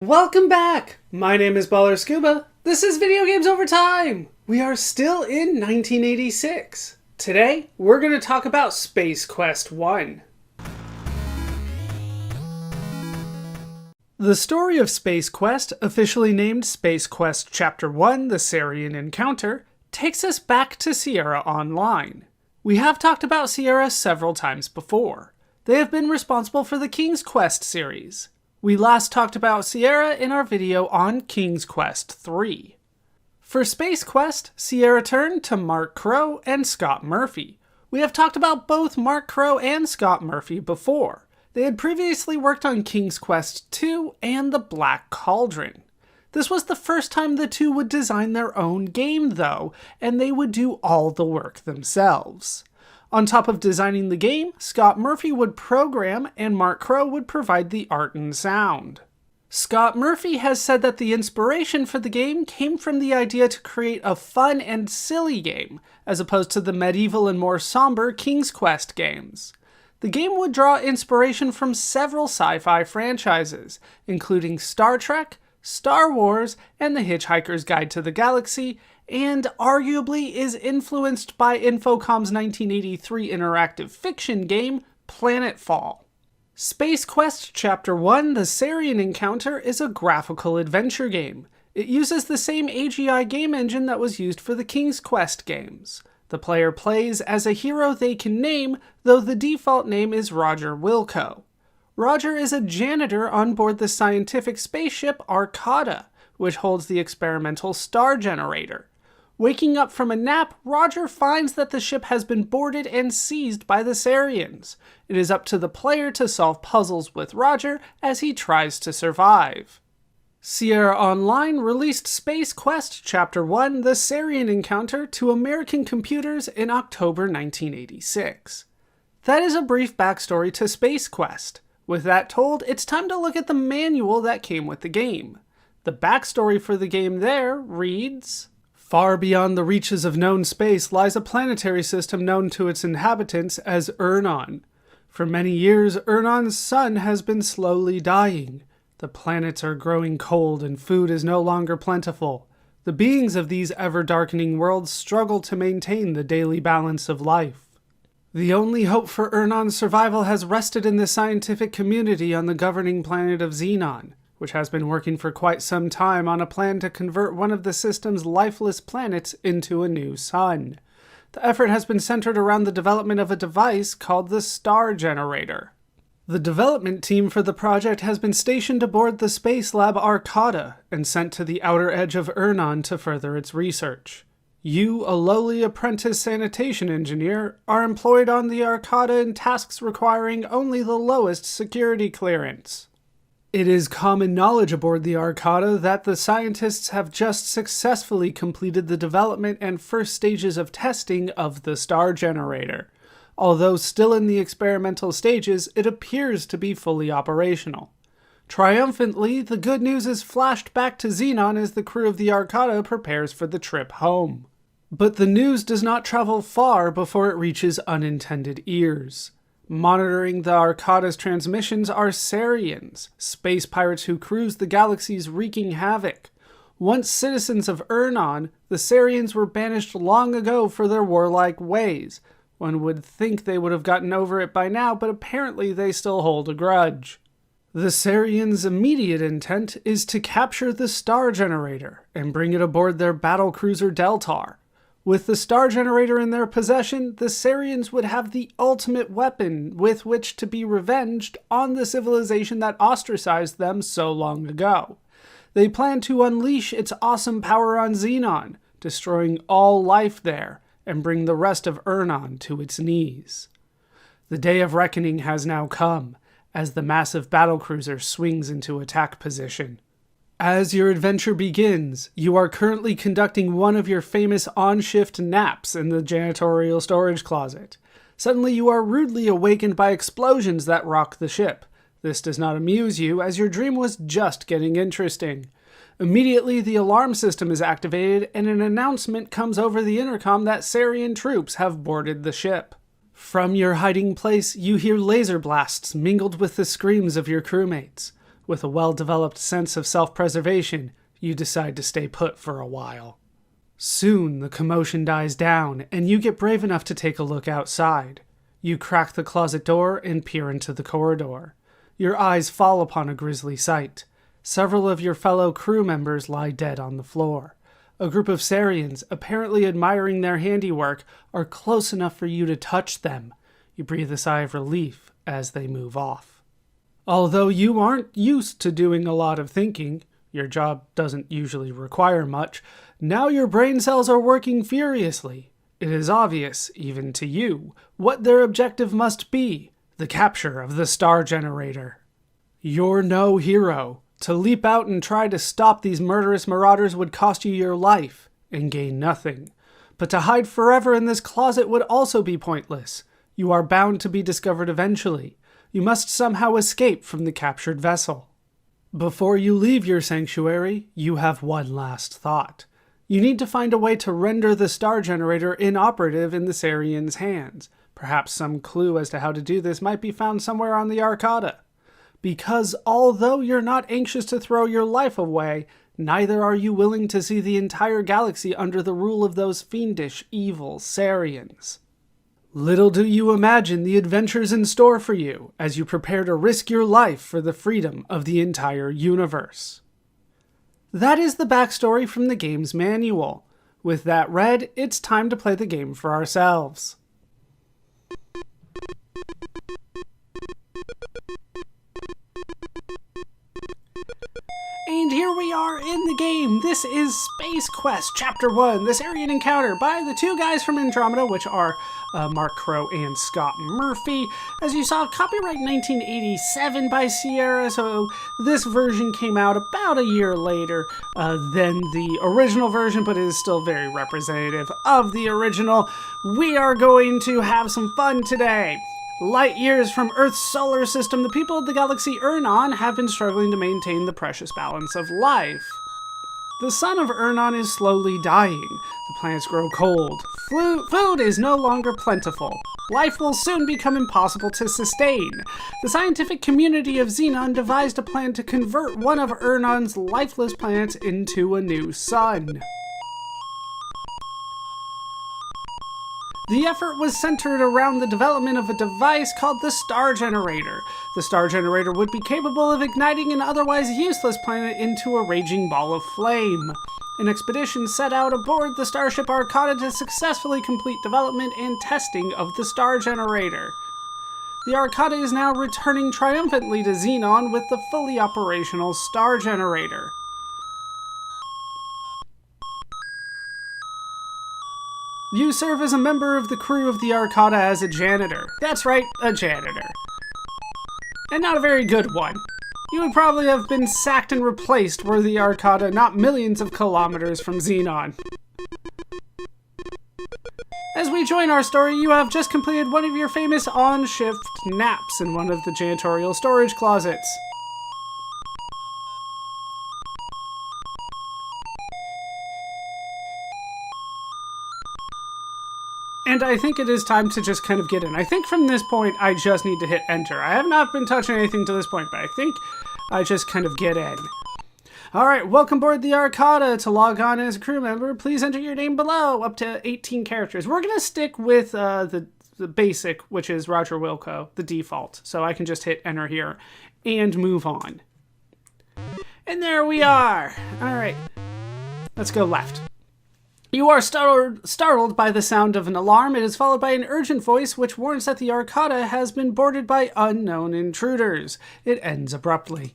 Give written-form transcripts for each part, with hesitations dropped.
Welcome back! My name is ballerscuba. This is Video Games Over Time! We are still in 1986. Today, we're going to talk about Space Quest 1. The story of Space Quest, officially named Space Quest Chapter 1, the Sarien Encounter, takes us back to Sierra Online. We have talked about Sierra several times before. They have been responsible for the King's Quest series. We last talked about Sierra in our video on King's Quest 3. For Space Quest, Sierra turned to Mark Crowe and Scott Murphy. We have talked about both Mark Crowe and Scott Murphy before. They had previously worked on King's Quest 2 and The Black Cauldron. This was the first time the two would design their own game though, and they would do all the work themselves. On top of designing the game, Scott Murphy would program and Mark Crowe would provide the art and sound. Scott Murphy has said that the inspiration for the game came from the idea to create a fun and silly game, as opposed to the medieval and more somber King's Quest games. The game would draw inspiration from several sci-fi franchises, including Star Trek, Star Wars, and The Hitchhiker's Guide to the Galaxy, and arguably is influenced by Infocom's 1983 interactive fiction game, Planetfall. Space Quest Chapter 1, the Sarien Encounter, is a graphical adventure game. It uses the same AGI game engine that was used for the King's Quest games. The player plays as a hero they can name, though the default name is Roger Wilco. Roger is a janitor on board the scientific spaceship Arcada, which holds the experimental star generator. Waking up from a nap, Roger finds that the ship has been boarded and seized by the Sariens. It is up to the player to solve puzzles with Roger as he tries to survive. Sierra Online released Space Quest Chapter 1, the Sarien Encounter, to American computers in October 1986. That is a brief backstory to Space Quest. With that told, it's time to look at the manual that came with the game. The backstory for the game there reads: far beyond the reaches of known space lies a planetary system known to its inhabitants as Urnon. For many years, Urnon's sun has been slowly dying. The planets are growing cold and food is no longer plentiful. The beings of these ever-darkening worlds struggle to maintain the daily balance of life. The only hope for Urnon's survival has rested in the scientific community on the governing planet of Xenon, which has been working for quite some time on a plan to convert one of the system's lifeless planets into a new sun. The effort has been centered around the development of a device called the Star Generator. The development team for the project has been stationed aboard the space lab Arcada and sent to the outer edge of Urnon to further its research. You, a lowly apprentice sanitation engineer, are employed on the Arcada in tasks requiring only the lowest security clearance. It is common knowledge aboard the Arcada that the scientists have just successfully completed the development and first stages of testing of the Star Generator. Although still in the experimental stages, it appears to be fully operational. Triumphantly, the good news is flashed back to Xenon as the crew of the Arcada prepares for the trip home. But the news does not travel far before it reaches unintended ears. Monitoring the Arcada's transmissions are Sariens, space pirates who cruise the galaxies wreaking havoc. Once citizens of Urnon, the Sariens were banished long ago for their warlike ways. One would think they would have gotten over it by now, but apparently they still hold a grudge. The Sariens' immediate intent is to capture the Star Generator and bring it aboard their battlecruiser Deltar. With the Star Generator in their possession, the Sariens would have the ultimate weapon with which to be revenged on the civilization that ostracized them so long ago. They plan to unleash its awesome power on Xenon, destroying all life there, and bring the rest of Urnon to its knees. The day of reckoning has now come, as the massive battlecruiser swings into attack position. As your adventure begins, you are currently conducting one of your famous on-shift naps in the janitorial storage closet. Suddenly you are rudely awakened by explosions that rock the ship. This does not amuse you, as your dream was just getting interesting. Immediately, the alarm system is activated, and an announcement comes over the intercom that Sarien troops have boarded the ship. From your hiding place, you hear laser blasts mingled with the screams of your crewmates. With a well-developed sense of self-preservation, you decide to stay put for a while. Soon, the commotion dies down, and you get brave enough to take a look outside. You crack the closet door and peer into the corridor. Your eyes fall upon a grisly sight. Several of your fellow crew members lie dead on the floor. A group of Sariens, apparently admiring their handiwork, are close enough for you to touch them. You breathe a sigh of relief as they move off. Although you aren't used to doing a lot of thinking, your job doesn't usually require much, now your brain cells are working furiously. It is obvious, even to you, what their objective must be: the capture of the star generator. You're no hero. To leap out and try to stop these murderous marauders would cost you your life and gain nothing. But to hide forever in this closet would also be pointless. You are bound to be discovered eventually. You must somehow escape from the captured vessel. Before you leave your sanctuary, you have one last thought. You need to find a way to render the star generator inoperative in the Sariens' hands. Perhaps some clue as to how to do this might be found somewhere on the Arcada. Because although you're not anxious to throw your life away, neither are you willing to see the entire galaxy under the rule of those fiendish, evil Sariens. Little do you imagine the adventures in store for you as you prepare to risk your life for the freedom of the entire universe. That is the backstory from the game's manual. With that read, it's time to play the game for ourselves. And here we are in the game. This is Space Quest Chapter 1, the Sarien Encounter, by the two guys from Andromeda, which are Mark Crowe and Scott Murphy. As you saw, copyright 1987 by Sierra, so this version came out about a year later than the original version, but it is still very representative of the original. We are going to have some fun today. Light years from Earth's solar system, the people of the galaxy Ernon have been struggling to maintain the precious balance of life. The sun of Ernon is slowly dying. The planets grow cold. Food is no longer plentiful. Life will soon become impossible to sustain. The scientific community of Xenon devised a plan to convert one of Ernon's lifeless planets into a new sun. The effort was centered around the development of a device called the Star Generator. The Star Generator would be capable of igniting an otherwise useless planet into a raging ball of flame. An expedition set out aboard the starship Arcada to successfully complete development and testing of the Star Generator. The Arcada is now returning triumphantly to Xenon with the fully operational Star Generator. You serve as a member of the crew of the Arcada as a janitor. That's right, a janitor. And not a very good one. You would probably have been sacked and replaced were the Arcada not millions of kilometers from Xenon. As we join our story, you have just completed one of your famous on-shift naps in one of the janitorial storage closets. And I think it is time to just kind of get in. I think from this point, I just need to hit enter. I have not been touching anything to this point, but I think I just kind of get in. Alright, welcome aboard the Arcada. To log on as a crew member, please enter your name below, up to 18 characters. We're going to stick with the basic, which is Roger Wilco, the default. So I can just hit enter here and move on. And there we are. Alright, let's go left. You are startled by the sound of an alarm. It is followed by an urgent voice which warns that the Arcada has been boarded by unknown intruders. It ends abruptly.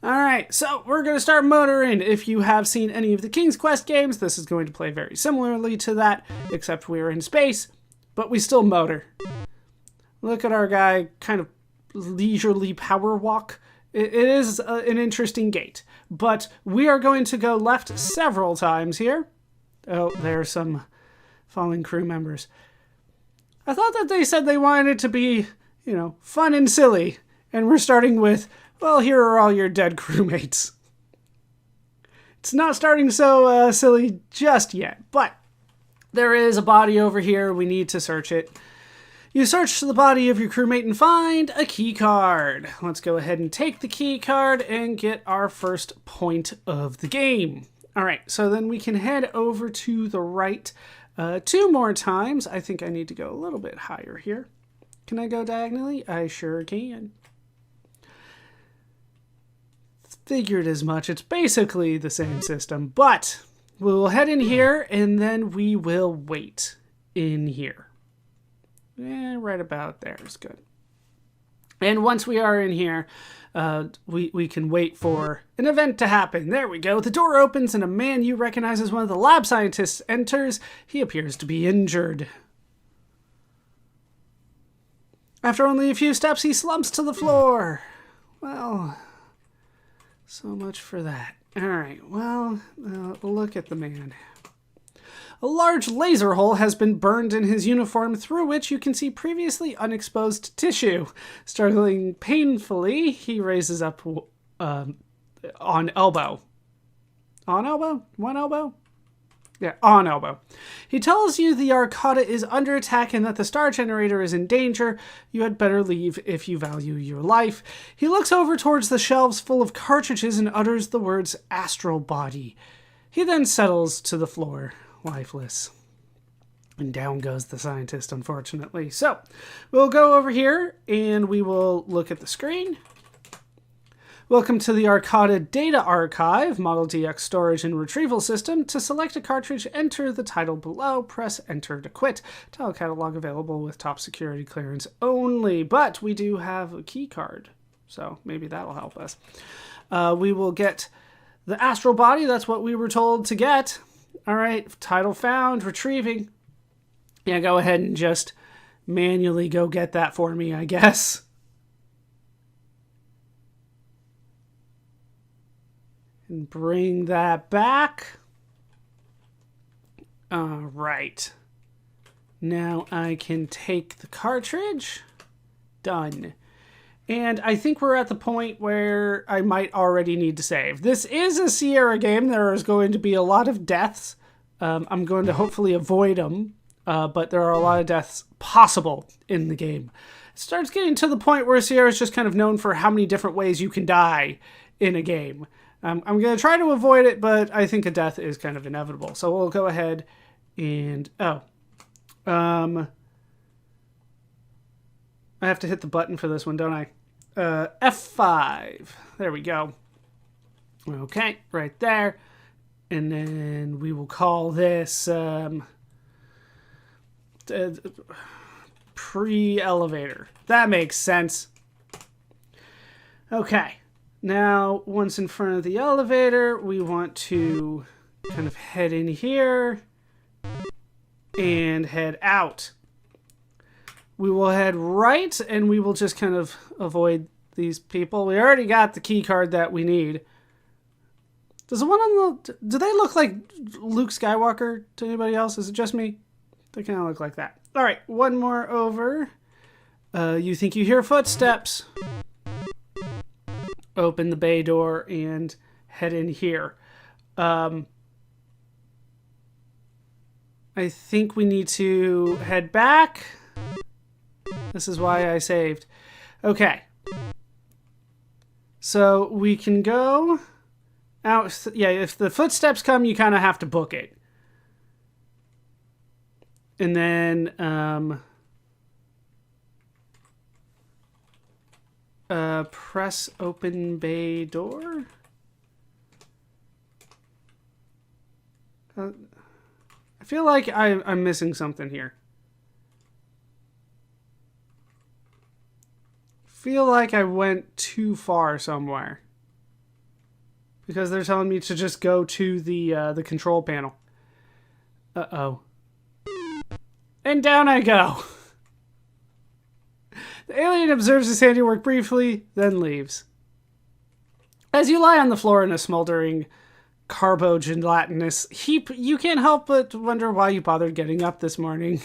Alright, so we're going to start motoring. If you have seen any of the King's Quest games, this is going to play very similarly to that, except we're in space, but we still motor. Look at our guy kind of leisurely power walk. It is an interesting gait, but we are going to go left several times here. Oh, there are some fallen crew members. I thought that they said they wanted it to be, fun and silly. And we're starting with, well, here are all your dead crewmates. It's not starting so silly just yet, but there is a body over here. We need to search it. You search the body of your crewmate and find a key card. Let's go ahead and take the key card and get our first point of the game. All right, so then we can head over to the right 2 more times. I think I need to go a little bit higher here. Can I go diagonally? I sure can. Figured as much. It's basically the same system, but we'll head in here and then we will wait in here. Right about there is good. And once we are in here, we can wait for an event to happen. There we go. The door opens and a man you recognize as one of the lab scientists enters. He appears to be injured. After only a few steps, he slumps to the floor. Well, so much for that. All right, well, look at the man. A large laser hole has been burned in his uniform through which you can see previously unexposed tissue. Struggling painfully, he raises up on elbow. On elbow? One elbow? Yeah, on elbow. He tells you the Arcada is under attack and that the star generator is in danger. You had better leave if you value your life. He looks over towards the shelves full of cartridges and utters the words astral body. He then settles to the floor, lifeless. And down goes the scientist, unfortunately. So, we'll go over here and we will look at the screen. Welcome to the Arcada Data Archive, Model DX Storage and Retrieval System. To select a cartridge, enter the title below, press enter to quit. Tile catalog available with top security clearance only, but we do have a key card, so maybe that'll help us. We will get the astral body, that's what we were told to get. All right, title found, retrieving. Yeah, go ahead and just manually go get that for me, I guess. And bring that back. All right. Now I can take the cartridge. Done. And I think we're at the point where I might already need to save. This is a Sierra game. There is going to be a lot of deaths. I'm going to hopefully avoid them. But there are a lot of deaths possible in the game. It starts getting to the point where Sierra is just kind of known for how many different ways you can die in a game. I'm going to try to avoid it, but I think a death is kind of inevitable. So we'll go ahead and... I have to hit the button for this one, don't I? F5. There we go. Okay, right there. And then we will call this pre-elevator. That makes sense. Okay. Now, once in front of the elevator, we want to kind of head in here and head out. We will head right, and we will just kind of avoid these people. We already got the key card that we need. Does the one on the... Do they look like Luke Skywalker to anybody else? Is it just me? They kind of look like that. All right, one more over. You think you hear footsteps. Open the bay door and head in here. I think we need to head back. This is why I saved. Okay. So we can go out. Yeah, if the footsteps come, you kind of have to book it. And then press open bay door. I feel like I'm missing something here. Feel like I went too far somewhere. Because they're telling me to just go to the control panel. Uh-oh. And down I go. The alien observes his handiwork briefly, then leaves. As you lie on the floor in a smoldering carbo-gelatinous heap, you can't help but wonder why you bothered getting up this morning.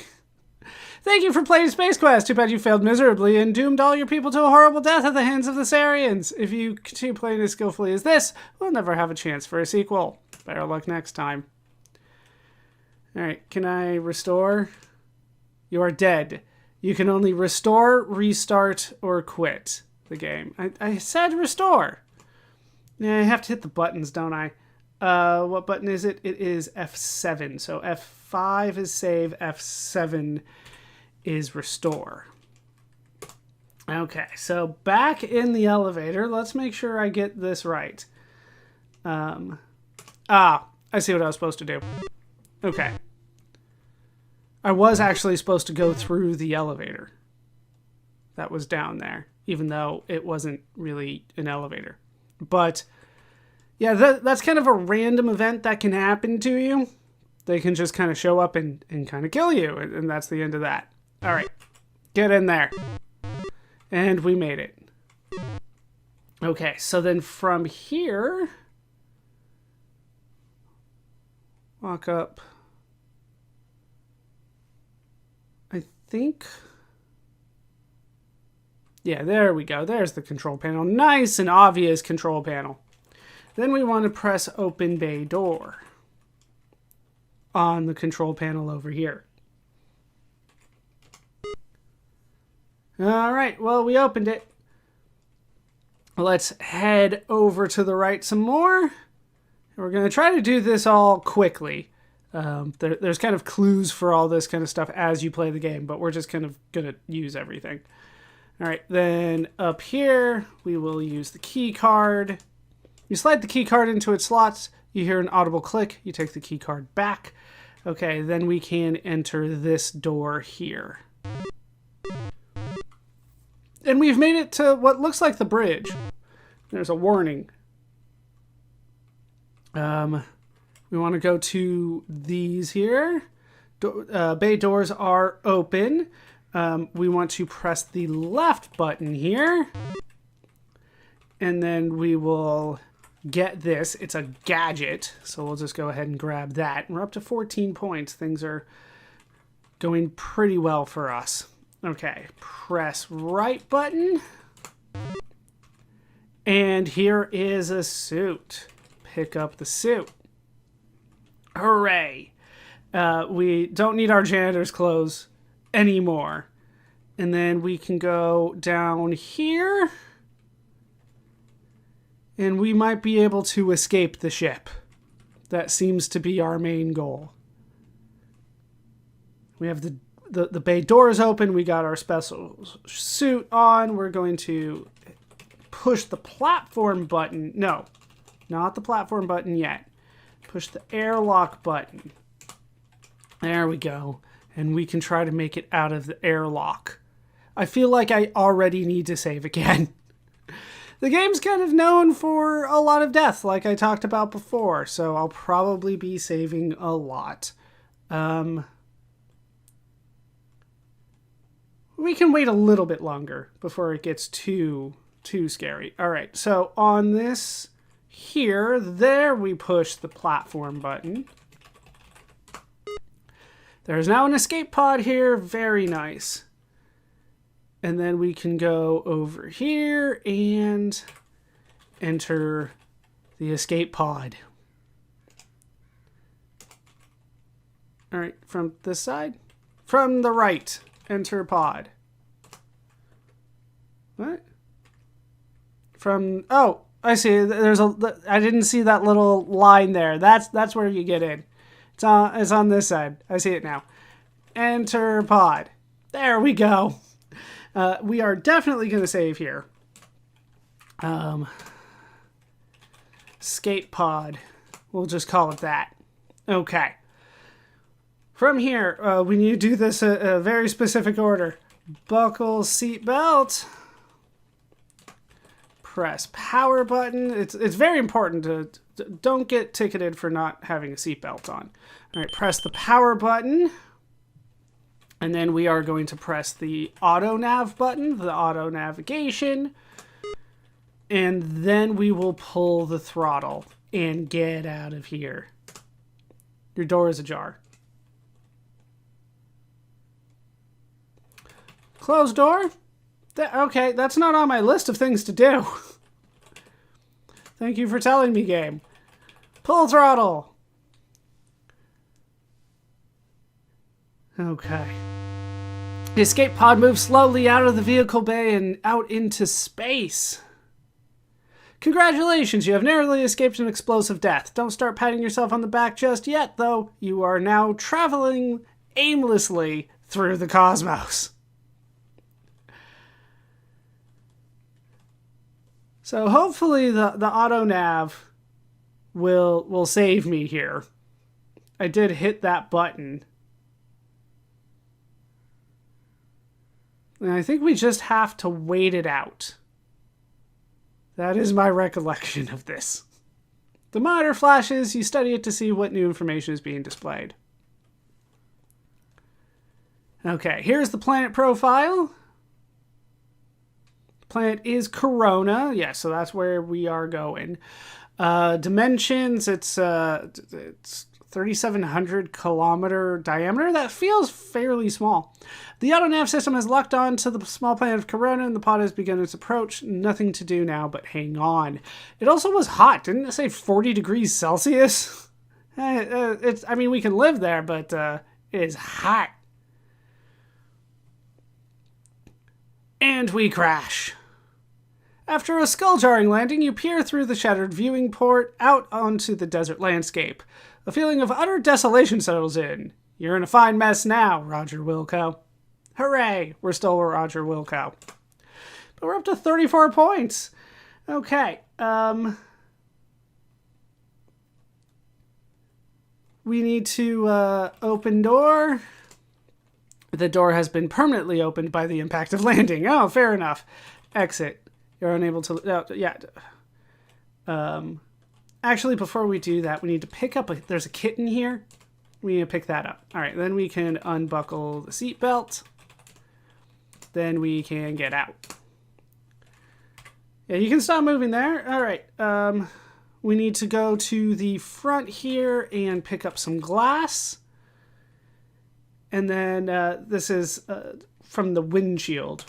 Thank you for playing Space Quest. Too bad you failed miserably and doomed all your people to a horrible death at the hands of the Sariens. If you continue playing as skillfully as this, we'll never have a chance for a sequel. Better luck next time. Alright, can I restore? You are dead. You can only restore, restart, or quit the game. I said restore. Yeah, I have to hit the buttons, don't I? What button is it? It is F7. So F5 is save, F7 is restore. Okay, so back in the elevator. Let's make sure I get this right. I see what I was supposed to do. Okay. I was actually supposed to go through the elevator that was down there, even though it wasn't really an elevator. But yeah, that's kind of a random event that can happen to you. They can just kind of show up and kind of kill you, and that's the end of that. All right, get in there. And we made it. Okay, so then from here, walk up. I think... Yeah, there we go. There's the control panel. Nice and obvious control panel. Then we want to press open bay door on the control panel over here. All right, well, we opened it. Let's head over to the right some more. We're going to try to do this all quickly. There's kind of clues for all this kind of stuff as you play the game, but we're just kind of going to use everything. All right, then up here, we will use the key card. You slide the key card into its slots. You hear an audible click. You take the key card back. Okay, then we can enter this door here. And we've made it to what looks like the bridge. There's a warning. We want to go to these here. Bay doors are open. We want to press the left button here. And then we will get this. It's a gadget. So we'll just go ahead and grab that. We're up to 14 points. Things are going pretty well for us. Okay, press right button. And here is a suit. Pick up the suit. Hooray. We don't need our janitor's clothes anymore. And then we can go down here. And we might be able to escape the ship. That seems to be our main goal. We have the bay doors open. We got our special suit on. We're going to push the platform button. No, not the platform button yet. Push the airlock button. There we go. And we can try to make it out of the airlock. I feel like I already need to save again. The game's kind of known for a lot of death, like I talked about before, so I'll probably be saving a lot. We can wait a little bit longer before it gets too scary. All right, so on this here, there we push the platform button. There's now an escape pod here. Very nice. And then we can go over here and enter the escape pod. All right, from this side? From the right, enter pod. What? From, oh, I see. I didn't see that little line there. That's where you get in. It's on this side. I see it now. Enter pod. There we go. We are definitely going to save here. Escape pod. We'll just call it that. Okay. From here, we need to do this a very specific order. Buckle seatbelt. Press power button. It's very important to don't get ticketed for not having a seatbelt on. All right, press the power button. And then we are going to press the auto nav button, the auto navigation. And then we will pull the throttle and get out of here. Your door is ajar. Close door? Okay, that's not on my list of things to do. Thank you for telling me, game. Pull throttle. Okay. The escape pod moves slowly out of the vehicle bay and out into space. Congratulations, you have narrowly escaped an explosive death. Don't start patting yourself on the back just yet, though. You are now traveling aimlessly through the cosmos. So hopefully the auto nav will save me here. I did hit that button. And I think we just have to wait it out. That is my recollection of this. The monitor flashes, you study it to see what new information is being displayed. Okay, here's the planet profile. The planet is Kerona. Yeah, so that's where we are going. Dimensions, it's 3,700 kilometer diameter. That feels fairly small. The auto-nav system has locked on to the small planet of Kerona and the pod has begun its approach. Nothing to do now but hang on. It also was hot. Didn't it say 40 degrees Celsius? I mean, we can live there, but it is hot. And we crash. After a skull-jarring landing, you peer through the shattered viewing port out onto the desert landscape. A feeling of utter desolation settles in. You're in a fine mess now, Roger Wilco. Hooray! We're still Roger Wilco. But we're up to 34 points. Okay. We need to open door. The door has been permanently opened by the impact of landing. Oh, fair enough. Exit. You're unable to... yeah. Actually, before we do that, we need to pick up... there's a kitten here. We need to pick that up. All right, then we can unbuckle the seatbelt. Then we can get out. Yeah, you can stop moving there. All right. We need to go to the front here and pick up some glass. And then this is from the windshield.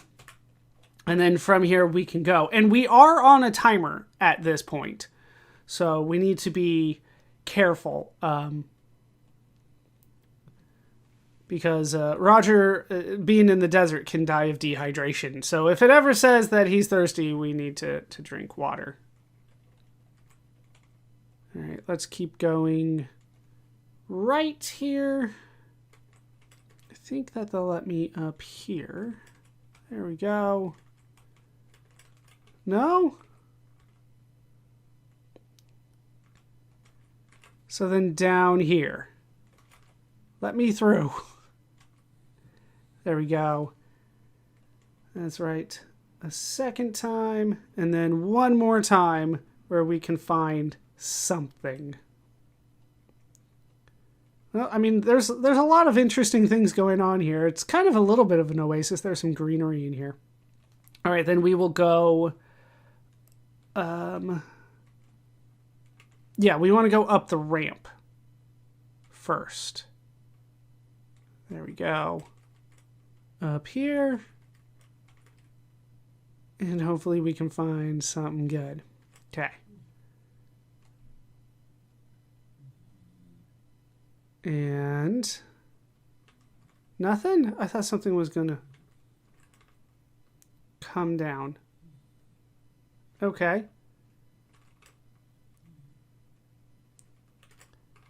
And then from here we can go. And we are on a timer at this point. So we need to be careful. Because Roger, being in the desert, can die of dehydration. So if it ever says that he's thirsty, we need to drink water. All right, let's keep going right here. I think that they'll let me up here. There we go. No? So then down here. Let me through. There we go. That's right. A second time, and then one more time where we can find something. Well, I mean, there's a lot of interesting things going on here. It's kind of a little bit of an oasis. There's some greenery in here. All right, then we will go... yeah, we want to go up the ramp first. There we go. Up here. And hopefully we can find something good. Okay. And... nothing? I thought something was gonna come down. Okay.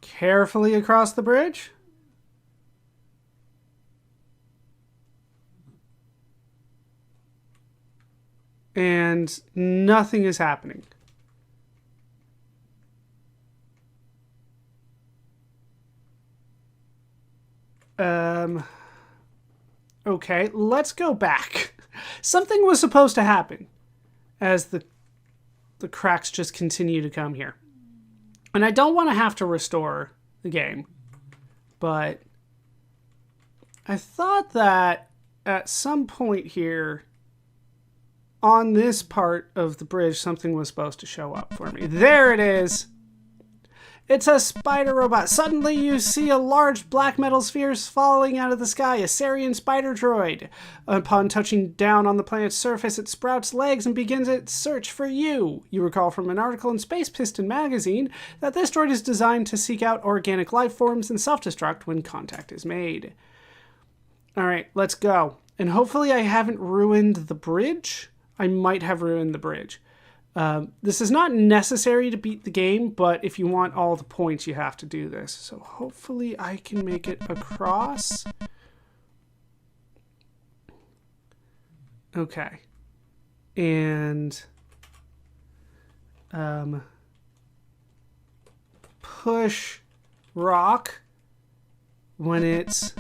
Carefully across the bridge. And nothing is happening. Okay, let's go back. Something was supposed to happen as the cracks just continue to come here. And I don't want to have to restore the game, but I thought that at some point here on this part of the bridge, something was supposed to show up for me. There it is. It's a spider robot. Suddenly you see a large black metal sphere falling out of the sky, a Sarien spider droid. Upon touching down on the planet's surface, it sprouts legs and begins its search for you. You recall from an article in Space Piston magazine that this droid is designed to seek out organic life forms and self-destruct when contact is made. All right, let's go. And hopefully I haven't ruined the bridge. I might have ruined the bridge. This is not necessary to beat the game, but if you want all the points, you have to do this. So hopefully I can make it across. Okay. And push rock when it's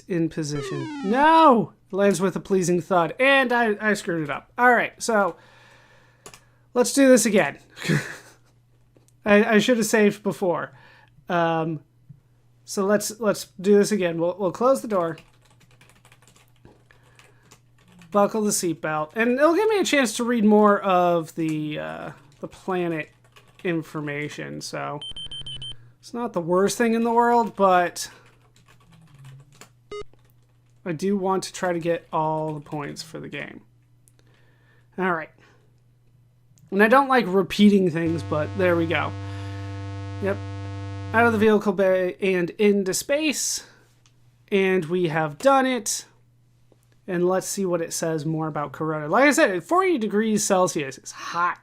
in position. No! Lands with a pleasing thud. And I screwed it up. Alright, so let's do this again. I should have saved before. So let's do this again. We'll close the door. Buckle the seatbelt. And it'll give me a chance to read more of the planet information. So it's not the worst thing in the world, but I do want to try to get all the points for the game. All right. And I don't like repeating things, but there we go. Yep. Out of the vehicle bay and into space. And we have done it. And let's see what it says more about Kerona. Like I said, at 40 degrees Celsius, it's hot.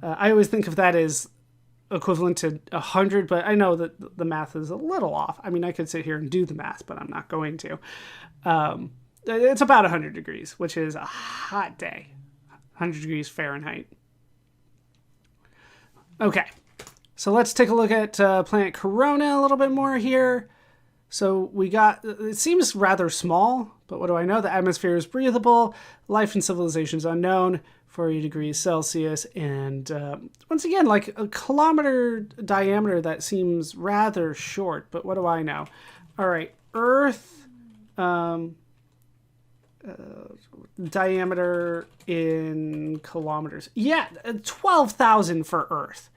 I always think of that as equivalent to 100, but I know that the math is a little off. I mean, I could sit here and do the math, but I'm not going to. It's about 100 degrees, which is a hot day. 100 degrees Fahrenheit. Okay, so let's take a look at planet Kerona a little bit more here. So we got, it seems rather small, but what do I know? The atmosphere is breathable, life and civilization is unknown, 40 degrees Celsius, and once again, like a kilometer diameter, that seems rather short, but what do I know? All right, Earth, diameter in kilometers. Yeah, 12,000 for Earth.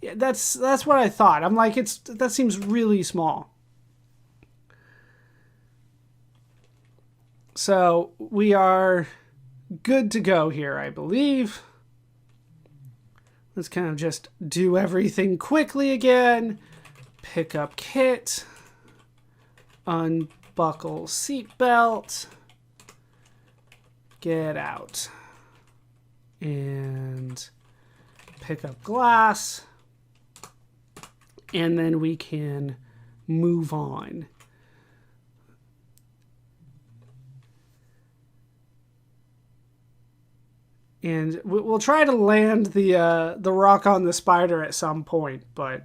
Yeah, that's what I thought. I'm like, that seems really small. So we are good to go here, I believe. Let's kind of just do everything quickly again. Pick up kit. Unbuckle seatbelt. Get out. And pick up glass. And then we can move on. And we'll try to land the rock on the spider at some point, but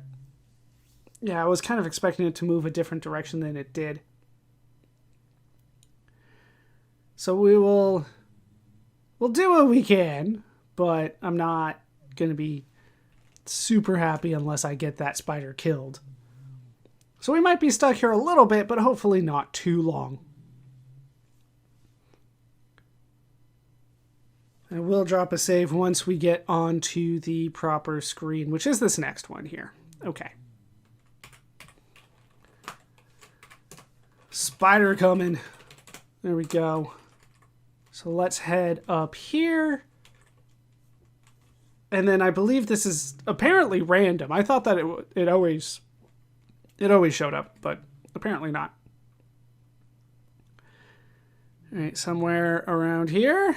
yeah, I was kind of expecting it to move a different direction than it did. So we'll do what we can, but I'm not going to be super happy unless I get that spider killed. So we might be stuck here a little bit, but hopefully not too long. I will drop a save once we get onto the proper screen, which is this next one here. Okay. Spider coming. There we go. So let's head up here. And then I believe this is apparently random. I thought that it always showed up, but apparently not. All right, somewhere around here.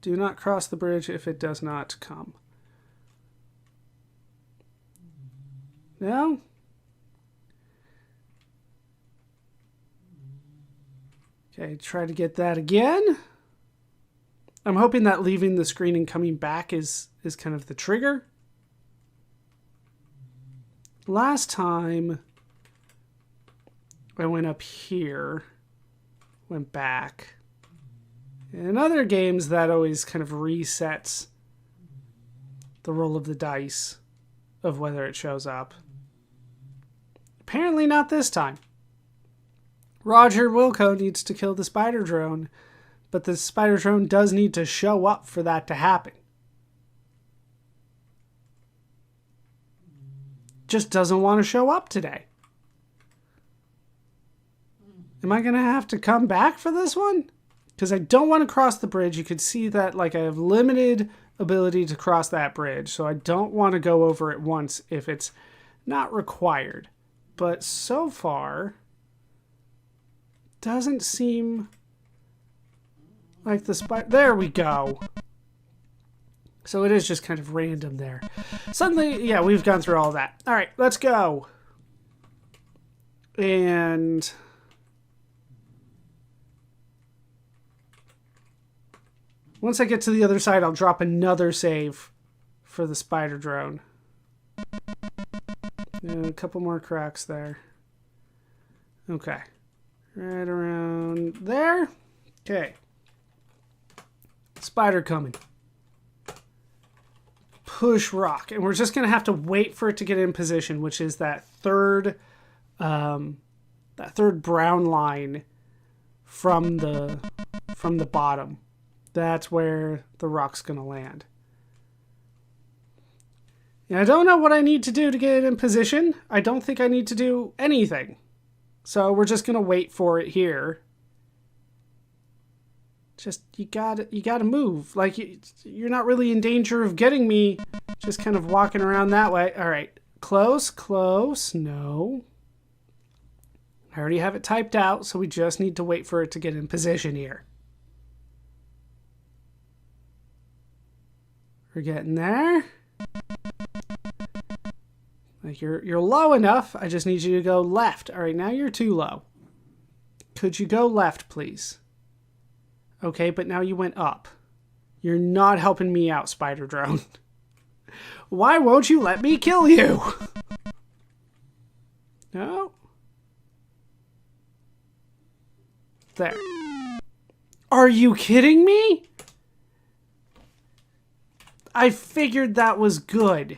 Do not cross the bridge if it does not come. No? Okay, try to get that again. I'm hoping that leaving the screen and coming back is kind of the trigger. Last time I went up here, went back. In other games, that always kind of resets the roll of the dice of whether it shows up. Apparently not this time. Roger Wilco needs to kill the spider drone, but the spider drone does need to show up for that to happen. Just doesn't want to show up today. Am I going to have to come back for this one? Because I don't want to cross the bridge. You could see that like I have limited ability to cross that bridge. So I don't want to go over it once if it's not required. But so far, doesn't seem like the spider. There we go. So it is just kind of random there. Suddenly, yeah, we've gone through all that. All right, let's go. And once I get to the other side, I'll drop another save for the spider drone. And a couple more cracks there. Okay. Right around there. Okay. Spider coming. Push rock. And we're just going to have to wait for it to get in position, which is that third brown line from the bottom. That's where the rock's going to land. And I don't know what I need to do to get it in position. I don't think I need to do anything. So we're just going to wait for it here. Just, you gotta move. Like, you're not really in danger of getting me just kind of walking around that way. All right. Close, close. No. I already have it typed out, so we just need to wait for it to get in position here. We're getting there. Like, you're low enough. I just need you to go left. All right, now you're too low. Could you go left, please? Okay, but now you went up. You're not helping me out, Spider Drone. Why won't you let me kill you? No. There. Are you kidding me? I figured that was good.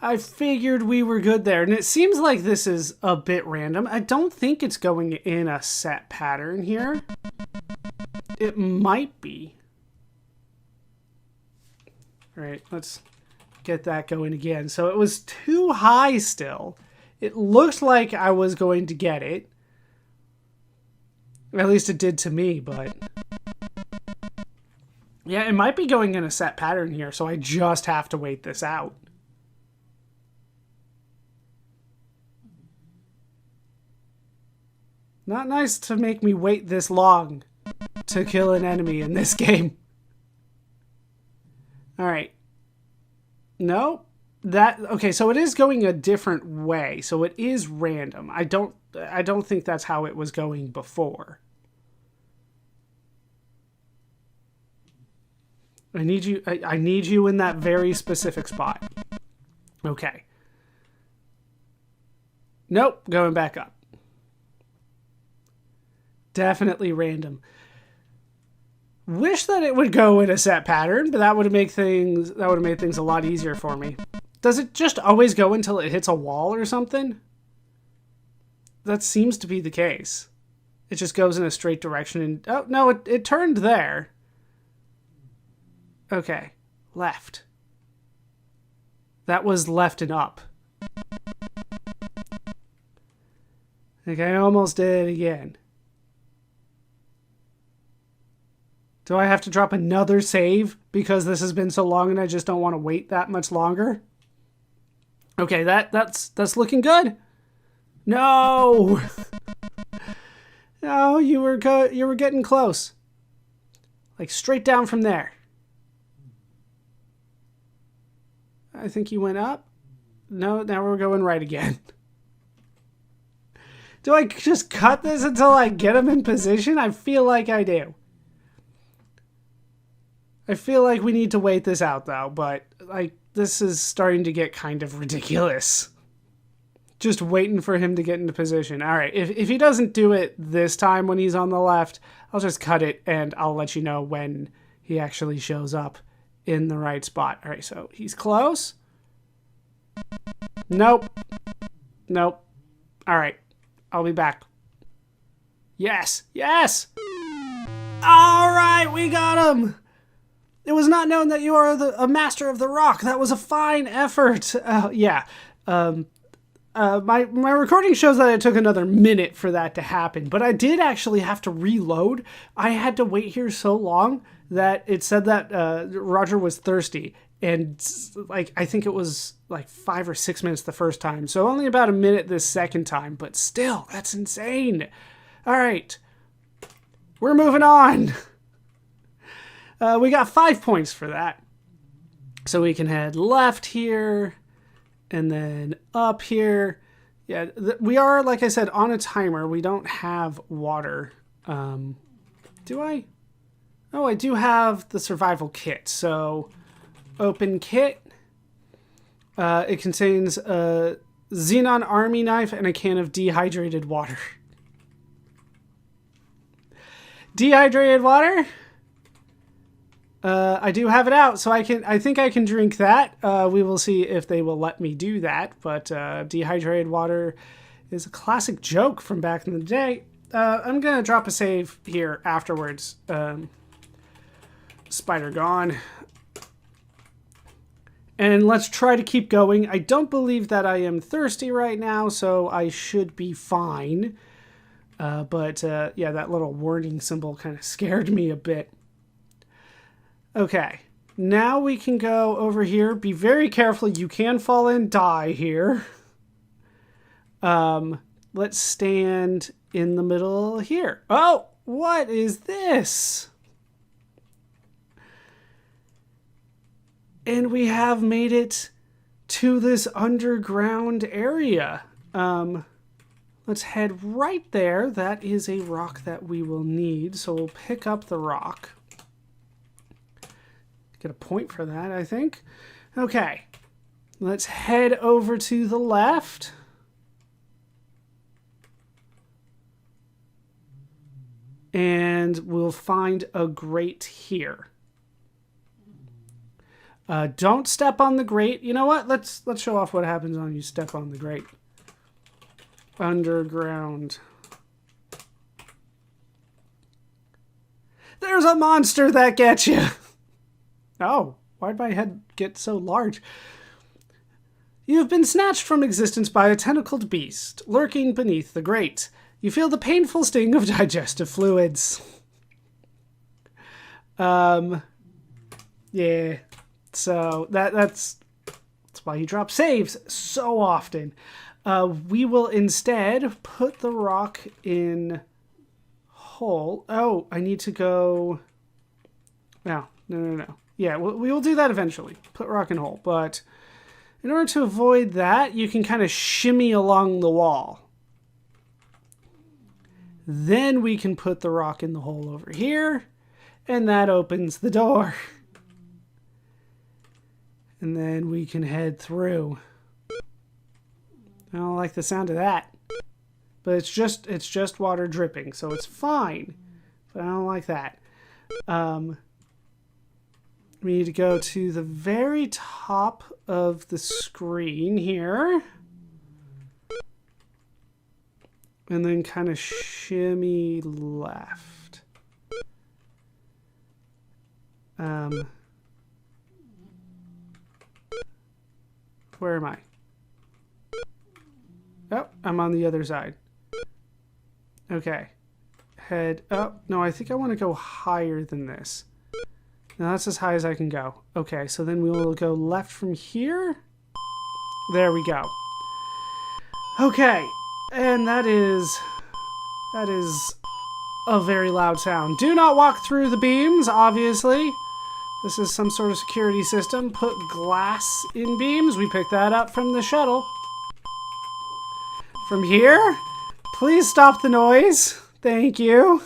I figured we were good there. And it seems like this is a bit random. I don't think it's going in a set pattern here. It might be. All right, let's get that going again. So it was too high still. It looked like I was going to get it. At least it did to me, but... yeah, it might be going in a set pattern here, so I just have to wait this out. Not nice to make me wait this long to kill an enemy in this game. All right. No. Okay, so it is going a different way. So it is random. I don't think that's how it was going before. I need you in that very specific spot. Okay. Nope, going back up. Definitely random. Wish that it would go in a set pattern, but that would have made things a lot easier for me. Does it just always go until it hits a wall or something? That seems to be the case. It just goes in a straight direction and... oh, no, it turned there. Okay. Left. That was left and up. Okay, I almost did it again. Do I have to drop another save because this has been so long and I just don't want to wait that much longer? Okay, that's looking good. No! No, you were getting close. Like straight down from there. I think you went up. No, now we're going right again. Do I just cut this until I get him in position? I feel like I do. I feel like we need to wait this out, though, but, like, this is starting to get kind of ridiculous. Just waiting for him to get into position. All right, if he doesn't do it this time when he's on the left, I'll just cut it, and I'll let you know when he actually shows up in the right spot. All right, so he's close. Nope. Nope. All right, I'll be back. Yes, yes! All right, we got him! It was not known that you are a master of the rock. That was a fine effort. Yeah. My recording shows that it took another minute for that to happen, but I did actually have to reload. I had to wait here so long that it said that Roger was thirsty, And like, I think it was like 5 or 6 minutes the first time. So only about a minute this second time, but still, that's insane. All right. We're moving on. We got 5 points for that. So we can head left here and then up here. Yeah, we are, like I said, on a timer. We don't have water. Do I? Oh, I do have the survival kit. So open kit. It contains a xenon army knife and a can of dehydrated water. Dehydrated water? I do have it out, so I think I can drink that. We will see if they will let me do that, but dehydrated water is a classic joke from back in the day. I'm gonna drop a save here afterwards. Spider gone. And let's try to keep going. I don't believe that I am thirsty right now, so I should be fine. But yeah, that little warning symbol kind of scared me a bit. Okay, now we can go over here. Be very careful. You can fall and die here. Let's stand in the middle here. Oh, what is this? And we have made it to this underground area. Let's head right there. That is a rock that we will need. So we'll pick up the rock. Get a point for that, I think. Okay. Let's head over to the left. And we'll find a grate here. Don't step on the grate. You know what? Let's show off what happens when you step on the grate. Underground. There's a monster that gets you. Oh, why'd my head get so large? You have been snatched from existence by a tentacled beast lurking beneath the grate. You feel the painful sting of digestive fluids. Yeah. So that's why you drop saves so often. We will instead put the rock in hole. Oh, I need to go. No. Yeah, we will do that eventually. Put rock in hole. But in order to avoid that, you can kind of shimmy along the wall. Then we can put the rock in the hole over here. And that opens the door. And then we can head through. I don't like the sound of that. But it's just water dripping, so it's fine. But I don't like that. We need to go to the very top of the screen here. And then kind of shimmy left. Where am I? Oh, I'm on the other side. Okay. Head up. No, I think I want to go higher than this. Now that's as high as I can go. Okay, so then we will go left from here. There we go. Okay, and that is a very loud sound. Do not walk through the beams, obviously. This is some sort of security system. Put glass in beams. We picked that up from the shuttle. From here, please stop the noise. Thank you.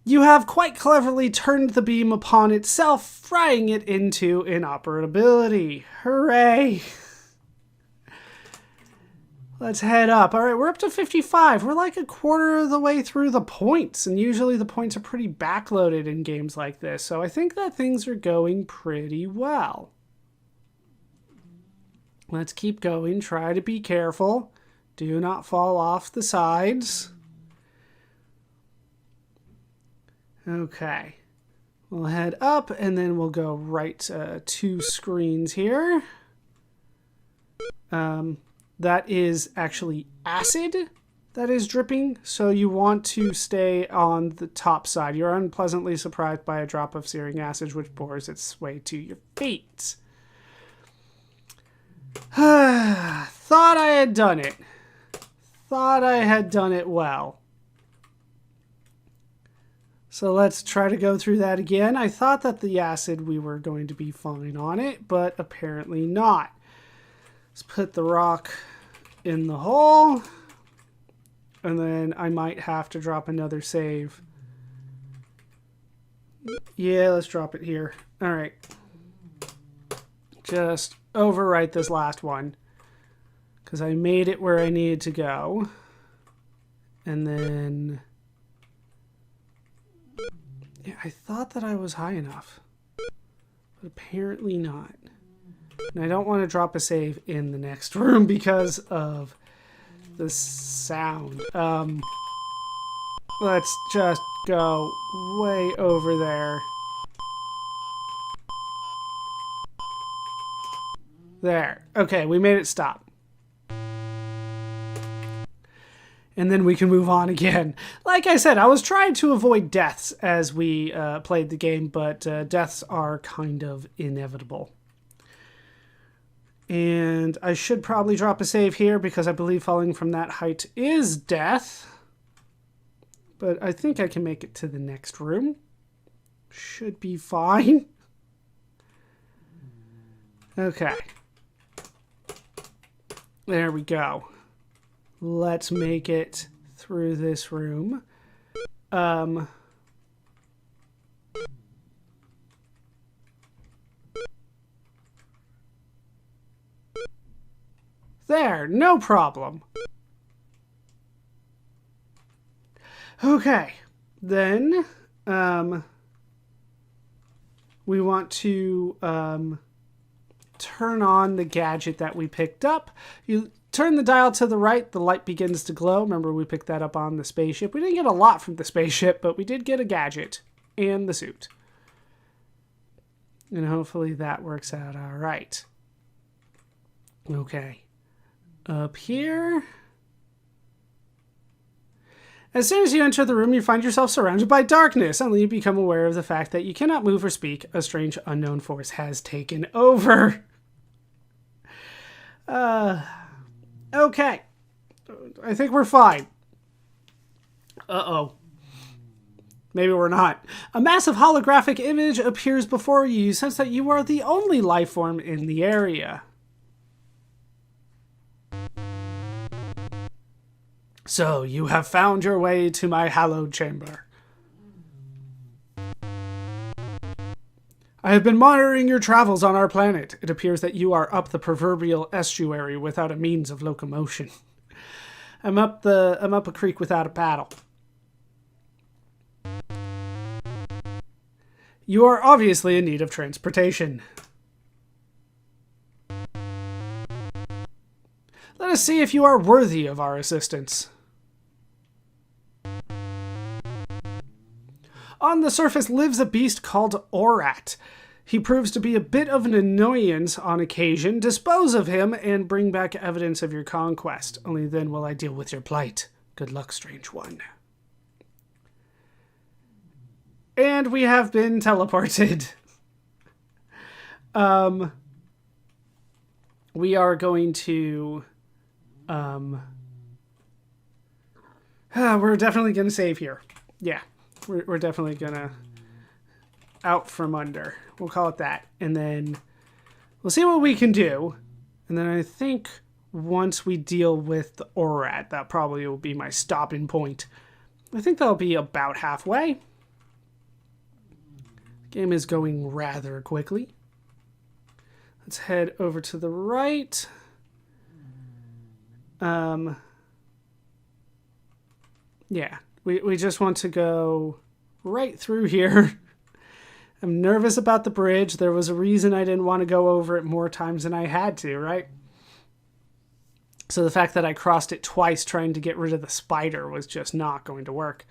You have quite cleverly turned the beam upon itself, frying it into inoperability. Hooray! Let's head up. All right, we're up to 55. We're like a quarter of the way through the points, and usually the points are pretty backloaded in games like this, so I think that things are going pretty well. Let's keep going. Try to be careful. Do not fall off the sides. Okay. We'll head up, and then we'll go right 2 screens here. That is actually acid. that is dripping, so you want to stay on the top side. You're unpleasantly surprised by a drop of searing acid which bores its way to your feet. Thought I had done it. Thought I had done it well. So let's try to go through that again. I thought that the acid, we were going to be fine on it, but apparently not. Let's put the rock in the hole. And then I might have to drop another save. Yeah, let's drop it here. All right. Just overwrite this last one. Because I made it where I needed to go. And then... yeah, I thought that I was high enough. But apparently not. And I don't want to drop a save in the next room because of the sound. Let's just go way over there. There. Okay, we made it stop. And then we can move on again. Like I said, I was trying to avoid deaths as we played the game, but deaths are kind of inevitable. And I should probably drop a save here because I believe falling from that height is death. But I think I can make it to the next room. Should be fine. Okay. There we go. Let's make it through this room. There, no problem. Okay, then we want to turn on the gadget that we picked up. You turn the dial to the right, the light begins to glow. Remember, we picked that up on the spaceship. We didn't get a lot from the spaceship, but we did get a gadget and the suit. And hopefully that works out all right. Okay. Up here. As soon as you enter the room, you find yourself surrounded by darkness. Suddenly you become aware of the fact that you cannot move or speak. A strange unknown force has taken over. Okay. I think we're fine. Uh-oh. Maybe we're not. A massive holographic image appears before you. You sense that you are the only life form in the area. So, you have found your way to my hallowed chamber. I have been monitoring your travels on our planet. It appears that you are up the proverbial estuary without a means of locomotion. I'm up a creek without a paddle. You are obviously in need of transportation. Let us see if you are worthy of our assistance. On the surface lives a beast called Orat. He proves to be a bit of an annoyance on occasion. Dispose of him and bring back evidence of your conquest. Only then will I deal with your plight. Good luck, strange one. And we have been teleported. We are going to... we're definitely going to save here. Yeah. We're definitely gonna out from under. We'll call it that. And then we'll see what we can do. And then I think once we deal with the Orat, that probably will be my stopping point. I think that'll be about halfway. The game is going rather quickly. Let's head over to the right. Yeah. We just want to go right through here. I'm nervous about the bridge. There was a reason I didn't want to go over it more times than I had to, right? So the fact that I crossed it twice trying to get rid of the spider was just not going to work.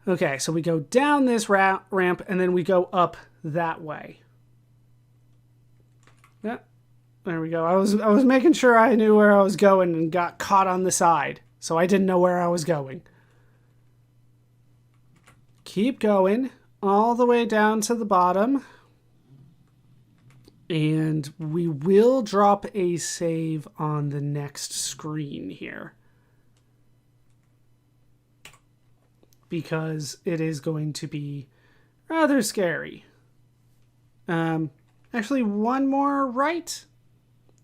Okay, so we go down this ramp and then we go up that way. Yeah. There we go. I was making sure I knew where I was going and got caught on the side. So I didn't know where I was going. Keep going all the way down to the bottom. And we will drop a save on the next screen here. Because it is going to be rather scary. Actually, one more right.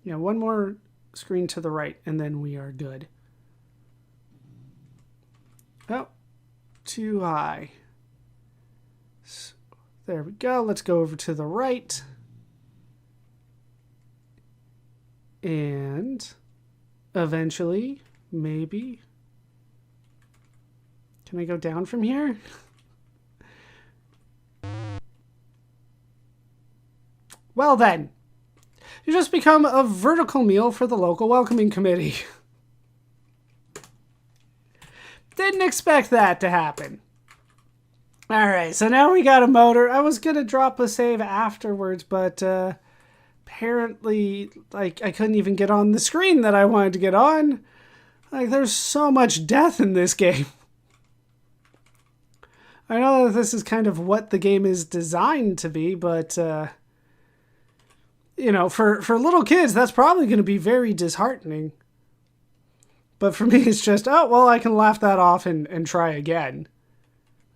Yeah, one more screen to the right, and then we are good. Oh, too high. So, there we go. Let's go over to the right. And eventually, maybe. Can I go down from here? Well then, you just become a vertical meal for the local welcoming committee. Didn't expect that to happen. Alright, so now we got a motor. I was going to drop a save afterwards, but apparently, like, I couldn't even get on the screen that I wanted to get on. Like, there's so much death in this game. I know that this is kind of what the game is designed to be, but, you know, for little kids, that's probably going to be very disheartening. But for me, it's just, oh, well, I can laugh that off and try again.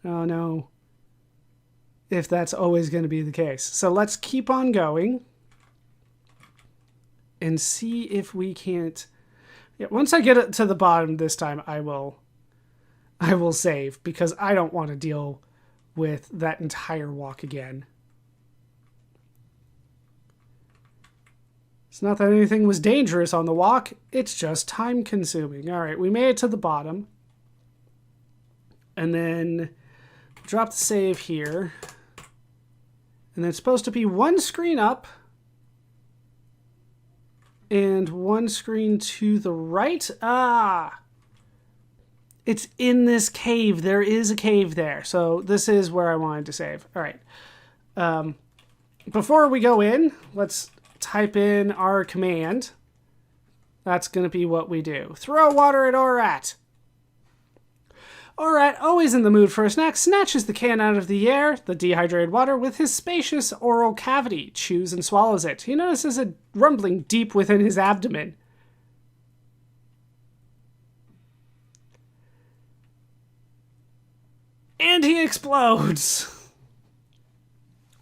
Oh, no. If that's always going to be the case. So let's keep on going. And see if we can't... Yeah, once I get it to the bottom this time, I will save. Because I don't want to deal with that entire walk again. It's not that anything was dangerous on the walk. It's just time consuming. All right, we made it to the bottom. And then drop the save here. And then it's supposed to be one screen up. And one screen to the right. Ah! It's in this cave. There is a cave there. So this is where I wanted to save. All right. Before we go in, let's type in our command. That's going to be what we do. Throw water at Orat. Orat, always in the mood for a snack, snatches the can out of the air, the dehydrated water, with his spacious oral cavity, chews and swallows it. He notices a rumbling deep within his abdomen. And he explodes.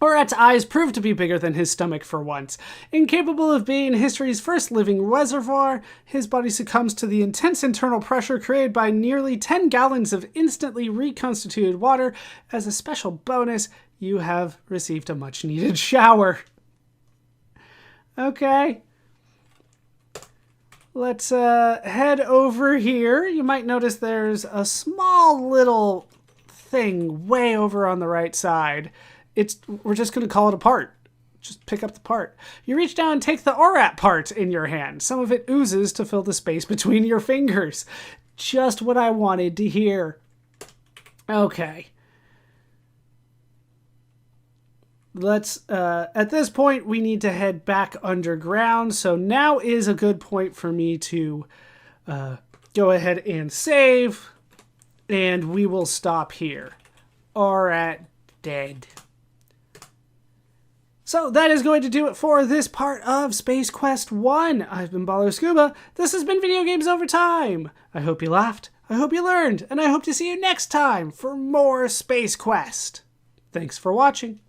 Orat's eyes prove to be bigger than his stomach for once. Incapable of being history's first living reservoir, his body succumbs to the intense internal pressure created by nearly 10 gallons of instantly reconstituted water. As a special bonus, you have received a much-needed shower. Okay. Let's head over here. You might notice there's a small little thing way over on the right side. We're just going to call it a part. Just pick up the part. You reach down and take the Orat part in your hand. Some of it oozes to fill the space between your fingers. Just what I wanted to hear. Okay. Let's, at this point, we need to head back underground. So now is a good point for me to go ahead and save. And we will stop here. Orat dead. So that is going to do it for this part of Space Quest 1. I've been ballerscuba. This has been Video Games Over Time. I hope you laughed, I hope you learned, and I hope to see you next time for more Space Quest. Thanks for watching.